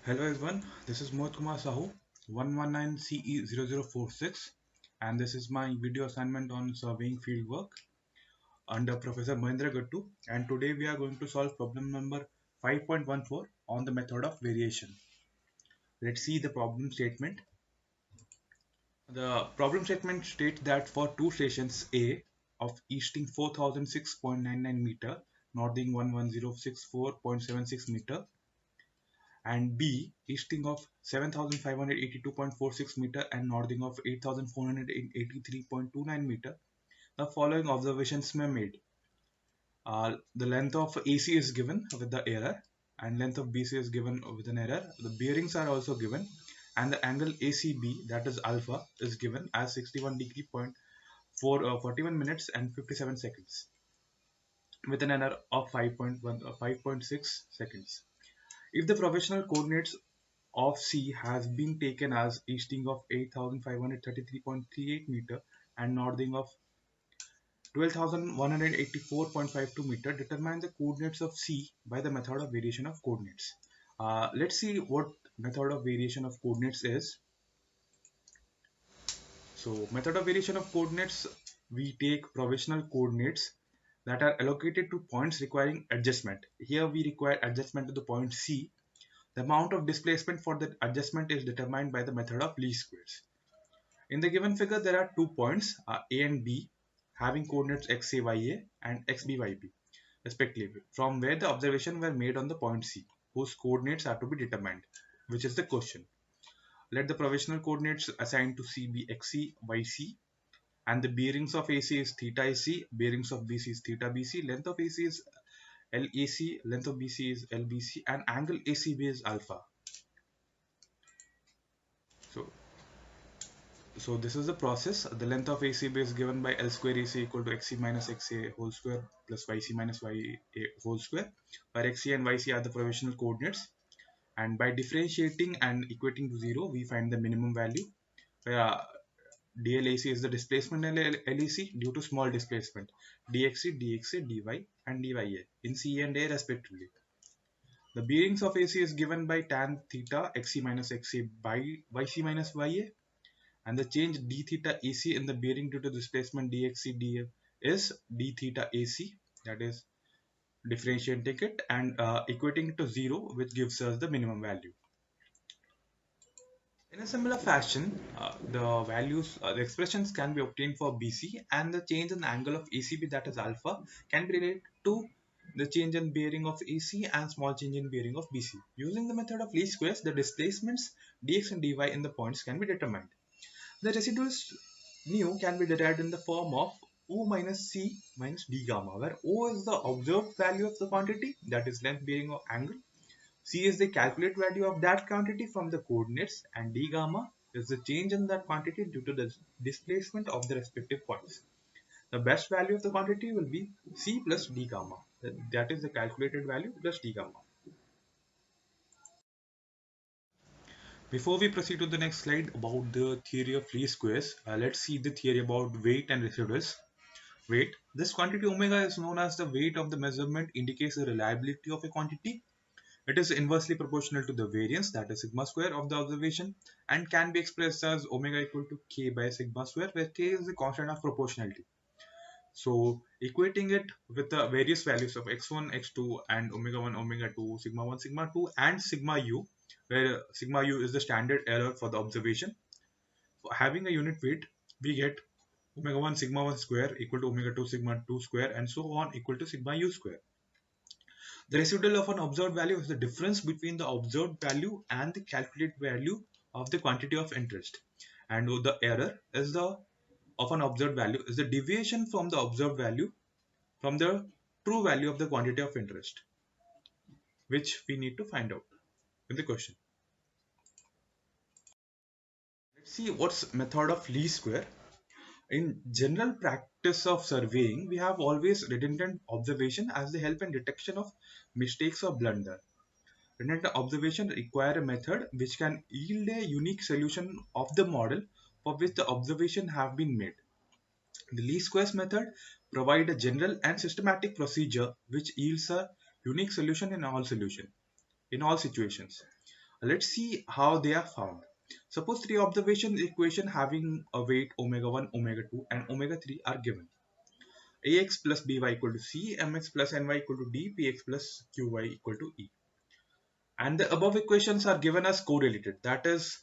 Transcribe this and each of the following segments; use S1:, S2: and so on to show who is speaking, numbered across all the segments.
S1: Hello everyone, this is Mohit Kumar Sahu, 119CE0046, and this is my video assignment on surveying fieldwork under Professor Mahendra Gattu, and today we are going to solve problem number 5.14 on the method of variation. Let's see the problem statement. The problem statement states that for two stations A of easting 4006.99 meter, northing 11064.76 meter, and B easting of 7582.46 meter and northing of 8483.29 meter, the following observations may made. The length of AC is given with the error and length of BC is given with an error. The bearings are also given and the angle ACB, that is alpha, is given as 61 degree point 41 minutes and 57 seconds with an error of 5.6 seconds. If the provisional coordinates of C has been taken as easting of 8533.38 meter and northing of 12,184.52 meter, determine the coordinates of C by the method of variation of coordinates. Let's see what method of variation of coordinates is. So method of variation of coordinates, we take provisional coordinates that are allocated to points requiring adjustment. Here we require adjustment to the point C. The amount of displacement for that adjustment is determined by the method of least squares. In the given figure, there are 2 points A and B having coordinates xA_ya and xB_yb respectively, from where the observation were made on the point C, whose coordinates are to be determined, which is the question. Let the provisional coordinates assigned to C be xc, yc, and the bearings of AC is theta AC, bearings of BC is theta BC, length of AC is LAC, length of BC is LBC, and angle ACB is alpha. So this is the process. The length of ACB is given by L square AC equal to XC minus XA whole square plus YC minus YA whole square, where XC and YC are the provisional coordinates. And by differentiating and equating to 0, we find the minimum value, where dLAC is the displacement LAC due to small displacement, dXC, dXA, dy and dya in C and A respectively. The bearings of AC is given by tan theta XC minus XA by YC minus YA, and the change d theta AC in the bearing due to displacement dxc df is d theta AC, that is differentiating it and equating it to 0, which gives us the minimum value. In a similar fashion, the expressions can be obtained for BC, and the change in the angle of ACB, that is alpha, can be related to the change in bearing of AC and small change in bearing of BC. Using the method of least squares, the displacements dx and dy in the points can be determined. The residuals mu can be derived in the form of O minus C minus d gamma, where O is the observed value of the quantity, that is length, bearing or angle. C is the calculated value of that quantity from the coordinates, and d gamma is the change in that quantity due to the displacement of the respective points. The best value of the quantity will be C plus d gamma, that is the calculated value plus d gamma. Before we proceed to the next slide about the theory of least squares, let's see the theory about weight and residuals. Weight. This quantity omega is known as the weight of the measurement, indicates the reliability of a quantity. It is inversely proportional to the variance, that is sigma square, of the observation, and can be expressed as omega equal to k by sigma square, where k is the constant of proportionality. So equating it with the various values of x1, x2 and omega 1, omega 2, sigma 1, sigma 2 and sigma u, where sigma u is the standard error for the observation. For having a unit weight, we get omega 1 sigma 1 square equal to omega 2 sigma 2 square and so on equal to sigma u square. The residual of an observed value is the difference between the observed value and the calculated value of the quantity of interest, and the error is the of an observed value is the deviation from the observed value from the true value of the quantity of interest, which we need to find out in the question. Let's see what's method of least square. In general practice of surveying, we have always redundant observation as the help in detection of mistakes or blunder. Redundant observation require a method which can yield a unique solution of the model for which the observation have been made. The least squares method provide a general and systematic procedure which yields a unique solution in all situations. Let's see how they are found. Suppose three observation equation having a weight omega 1, omega 2 and omega 3 are given. Ax plus by equal to c, mx plus ny equal to d, px plus qy equal to e. And the above equations are given as correlated. That is,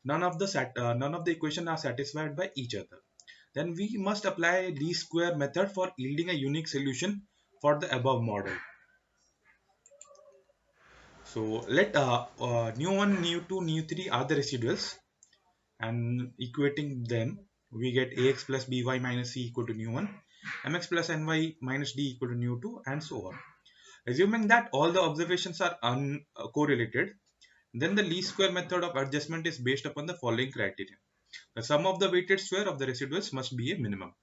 S1: none of the equations are satisfied by each other. Then we must apply least square method for yielding a unique solution for the above model. So let nu 1, nu 2, nu 3 are the residuals, and equating them we get ax plus by minus c equal to nu 1, mx plus ny minus d equal to nu 2, and so on. Assuming that all the observations are uncorrelated, then the least square method of adjustment is based upon the following criteria. The sum of the weighted square of the residuals must be a minimum.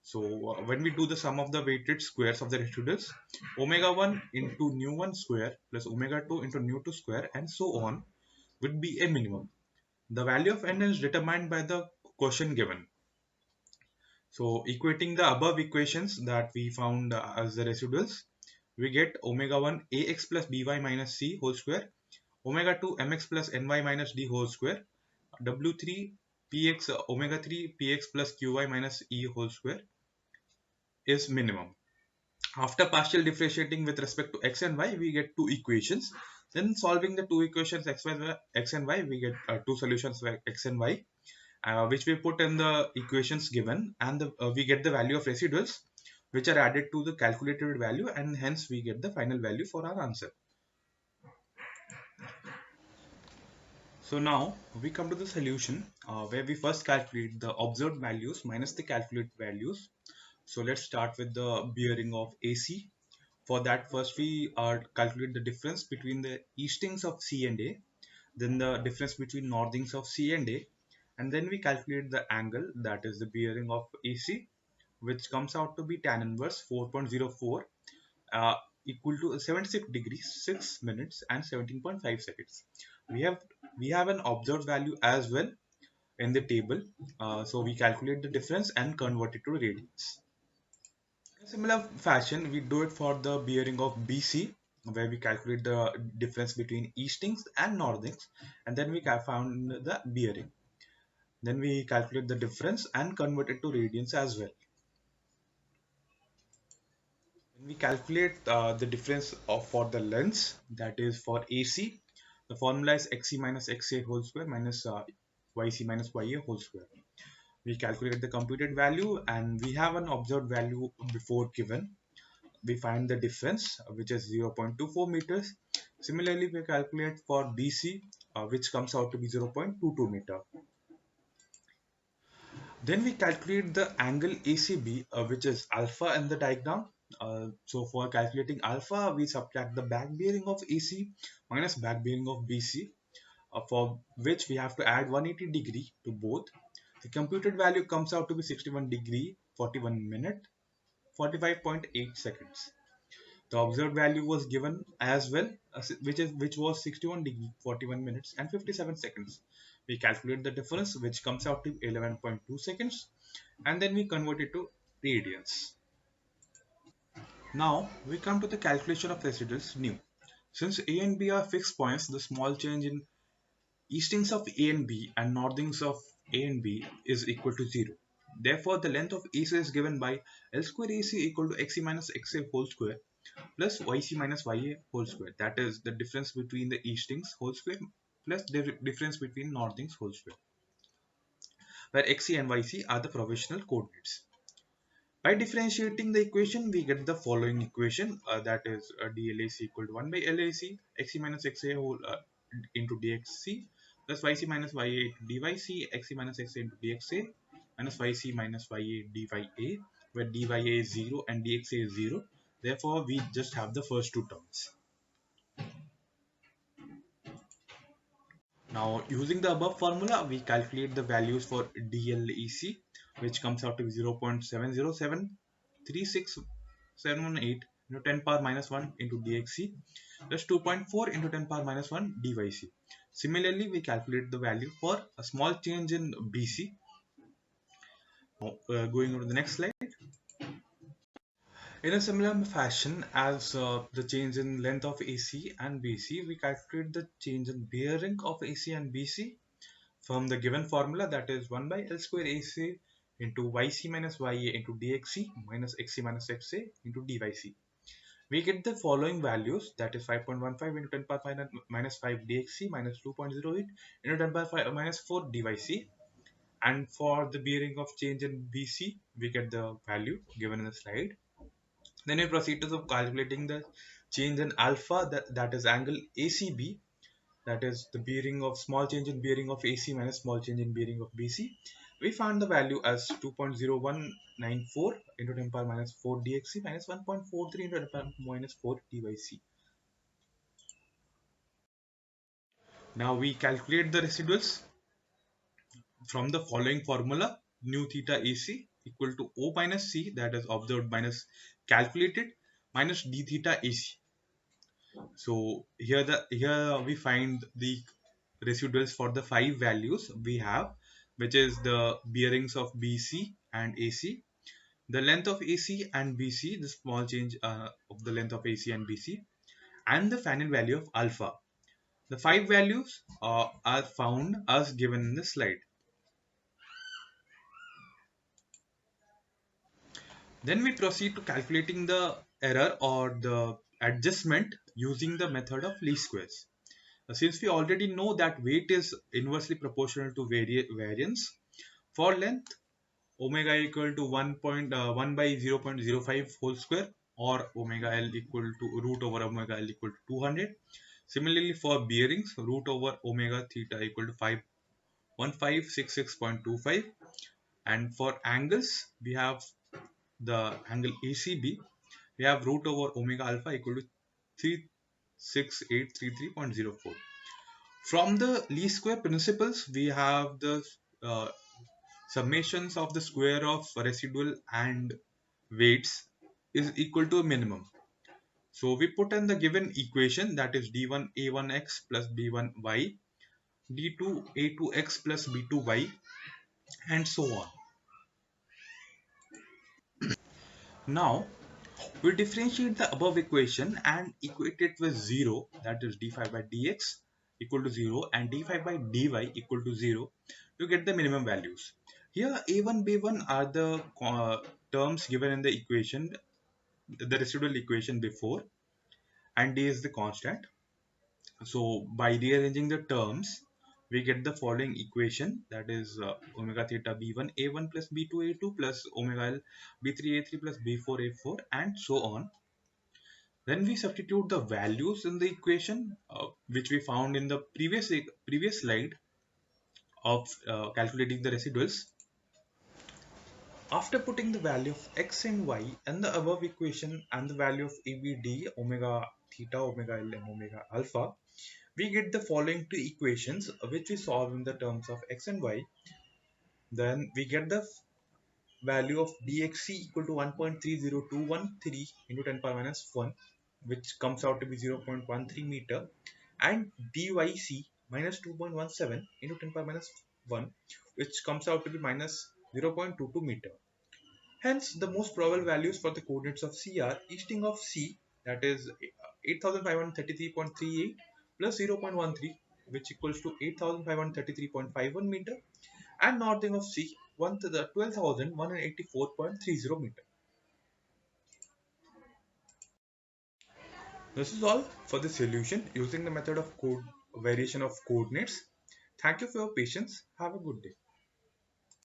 S1: So when we do the sum of the weighted squares of the residuals, omega 1 into nu 1 square plus omega 2 into nu 2 square and so on would be a minimum. The value of n is determined by the quotient given. So equating the above equations that we found as the residuals, we get omega 1 ax plus by minus c whole square, omega 2 mx plus ny minus d whole square, w3 px omega 3 px plus qy minus e whole square is minimum. After partial differentiating with respect to x and y, we get two equations. Then solving the two equations x and y, we get two solutions for x and y, which we put in the equations given, and we get the value of residuals, which are added to the calculated value, and hence we get the final value for our answer. So now we come to the solution where we first calculate the observed values minus the calculated values. So let's start with the bearing of AC. For that, first we calculate the difference between the eastings of C and A, then the difference between northings of C and A, and then we calculate the angle, that is the bearing of AC, which comes out to be tan inverse 4.04 uh, equal to 76 degrees 6 minutes and 17.5 seconds. We have an observed value as well in the table, so we calculate the difference and convert it to radians. In a similar fashion, we do it for the bearing of BC, where we calculate the difference between eastings and northings, and then we found the bearing. Then we calculate the difference and convert it to radians as well. When we calculate the difference for the lengths, that is for AC, the formula is xc minus xa whole square minus yc minus ya whole square. We calculate the computed value and we have an observed value before given. We find the difference, which is 0.24 meters. Similarly, we calculate for BC, which comes out to be 0.22 meter. Then we calculate the angle ACB, which is alpha in the diagram. So for calculating alpha, we subtract the back bearing of AC minus back bearing of BC, for which we have to add 180 degree to both. The computed value comes out to be 61 degree 41 minute 45.8 seconds. The observed value was given as well, which was 61 degree 41 minutes and 57 seconds. We calculate the difference, which comes out to 11.2 seconds, and then we convert it to radians. Now we come to the calculation of residuals nu. Since A and B are fixed points, the small change in eastings of A and B and northings of A and B is equal to 0. Therefore, the length of AC is given by L square AC equal to XC minus XA whole square plus YC minus YA whole square. That is the difference between the eastings whole square plus the difference between northings whole square, where XC and YC are the provisional coordinates. By differentiating the equation, we get the following equation, that is dLAC equal to 1 by LAC, XC minus XA whole into DXC plus YC minus YA into DYC, XC minus XA into DXA minus YC minus YA DYA, where DYA is 0 and DXA is 0. Therefore, we just have the first two terms. Now, using the above formula, we calculate the values for DLEC, which comes out to be 0.70736718 into 10 power minus 1 into DXC plus 2.4 into 10 power minus 1 DYC. Similarly, we calculate the value for a small change in BC. Now, going on to the next slide. In a similar fashion as the change in length of AC and BC, we calculate the change in bearing of AC and BC from the given formula, that is 1 by L square AC into YC minus YA into DXC minus XC minus XA into DYC. We get the following values, that is 5.15 into 10 power minus 5 DXC minus 2.08 into 10 power 5 minus 4 DYC. And for the bearing of change in BC, we get the value given in the slide. Then we proceed to the calculating the change in alpha, that is angle ACB, that is the bearing of small change in bearing of AC minus small change in bearing of BC. We found the value as 2.0194 into 10 power minus 4 dxc minus 1.43 into 10 power minus 4 dyc. Now we calculate the residuals from the following formula: nu theta AC equal to O minus C, that is observed minus calculated, minus d theta AC. So here we find the residuals for the five values we have, which is the bearings of BC and AC, the length of AC and BC, the small change of the length of AC and BC, and the final value of alpha. The five values are found as given in the slide. Then we proceed to calculating the error or the adjustment using the method of least squares. Since we already know that weight is inversely proportional to variance, for length omega equal to 1 by 0.05 whole square, or omega L equal to root over omega L equal to 200. Similarly, for bearings, root over omega theta equal to 1566.25. And for angles, we have the angle ACB, we have root over omega alpha equal to 36833.04. From the least square principles, we have the uh, summations of the square of residual and weights is equal to a minimum. So we put in the given equation, that is d1 a1x plus b1y, d2 a2x plus b2y, and so on. Now we differentiate the above equation and equate it with 0, that is d5 by dx equal to 0 and d5 by dy equal to 0 to get the minimum values. Here a1 b1 are the terms given in the equation, the residual equation before, and d is the constant. So by rearranging the terms, we get the following equation, that is omega theta b1 a1 plus b2 a2 plus omega l b3 a3 plus b4 a4, and so on. Then we substitute the values in the equation, which we found in the previous slide of calculating the residuals. After putting the value of x and y in the above equation and the value of ABD, omega theta, omega L, and omega alpha, we get the following two equations which we solve in the terms of x and y. Then we get the value of dxc equal to 1.30213 into 10 power minus 1, which comes out to be 0.13 meter, and dyc minus 2.17 into 10 power minus 1, which comes out to be minus 0.22 meter. Hence, the most probable values for the coordinates of C are easting of C, that is 8533.38 plus 0.13, which equals to 8533.51 meter, and northing of C, 12,184.30 meter. This is all for the solution using the method of variation of coordinates. Thank you for your patience. Have a good day.